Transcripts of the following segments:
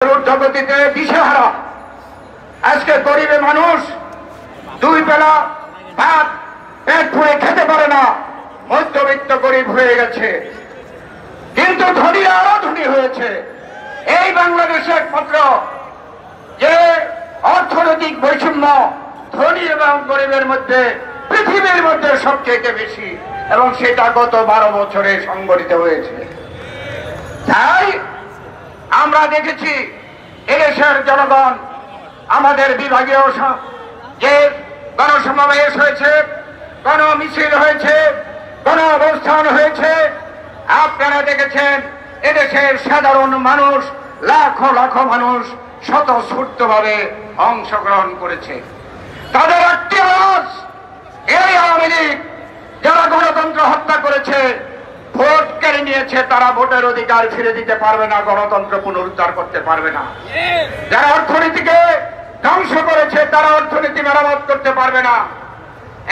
ঊর্ধ্বগতিতে দিশেহারা। আজকে গরিবে মানুষ দুই বেলা ভাত পেট ভরে খেতে পারে না, মধ্যবিত্ত গরিব হয়ে গেছে। কিন্তু ধনীরা আরো ধনী হয়েছে। এই বাংলাদেশে একমাত্র যে অর্থনৈতিক বৈষম্য ধনী এবং গরিবের মধ্যে পৃথিবীর মধ্যে সবচেয়ে বেশি, এবং সেটা গত 12 বছরে সংঘটিত হয়েছে। তাই আমরা দেখেছি এদেশের জনগণ আমাদের বিভাগীয় যে গণসমাবেশ হয়েছে, গণমিছিল হয়েছে, গণ অবস্থান হয়েছে, আপনারা দেখেছেন এদেশের সাধারণ মানুষ লাখো লাখো মানুষ স্বতঃস্ফূর্তভাবে অংশগ্রহণ করেছে। তাদের একটি আওয়াজ, এই আওয়ামী লীগ যারা গণতন্ত্র হত্যা করেছে, ভোট কেড়ে নিয়েছে, তারা ভোটের অধিকার ফিরে দিতে পারবে না, গণতন্ত্র পুনরুদ্ধার করতে পারবে না। যারা অর্থনীতিকে ধ্বংস করেছে, তারা অর্থনীতি মেরামত করতে পারবে না।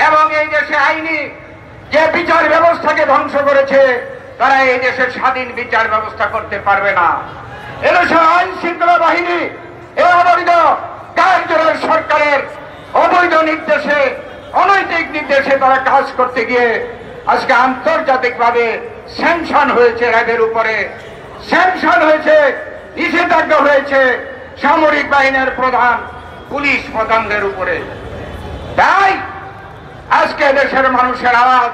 এবং এই দেশে আইনি যে বিচার ব্যবস্থাকে ধ্বংস করেছে, তারা এই দেশের স্বাধীন বিচার ব্যবস্থা করতে পারবে না। এদেশের আইন শৃঙ্খলা বাহিনী এই অবৈধ কার্যকর সরকারের অবৈধ নির্দেশে, অনৈতিক নির্দেশে তারা কাজ করতে গিয়ে আজকে আন্তর্জাতিকভাবে স্যাংশন হয়েছে, র্যাবের উপরে স্যাংশন হয়েছে, নিষেধাজ্ঞা হয়েছে সামরিক বাহিনীর প্রধান, পুলিশ প্রধানদের উপরে। তাই আজকে দেশের মানুষের আওয়াজ,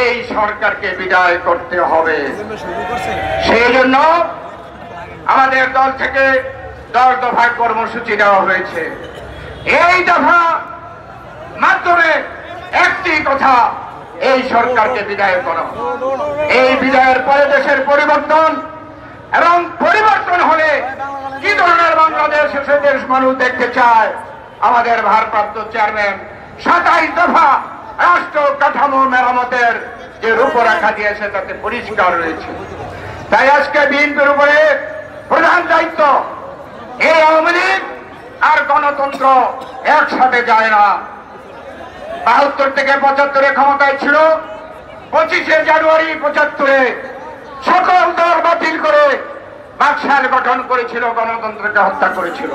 এই সরকারকে বিদায় করতে হবে। সেই জন্য আমাদের দল থেকে 10 দফার কর্মসূচি দেওয়া হয়েছে। এই দফা মাধ্যমে একটি কথা, এই সরকারকে বিদায় করা। এই বিদায়ের পরে দেশের পরিবর্তন, এবং পরিবর্তন হলে কি ধরনের বাংলাদেশ দেশ মানুষ দেখতে চায়, আমাদের ভারপ্রাপ্ত চেয়ারম্যান 27 দফা রাষ্ট্র কাঠামো মেরামতের যে রূপরেখা দিয়েছে তাতে পরিষ্কার রয়েছে। তাই আজকে বিএনপির উপরে প্রধান দায়িত্ব। এই আওয়ামী লীগ আর গণতন্ত্র একসাথে যায় না। 72 থেকে 75-এ ক্ষমতায় ছিল, 25শে জানুয়ারি 75-এ সকল দল বাতিল করে বাকশাল গঠন করেছিল, গণতন্ত্রকে হত্যা করেছিল।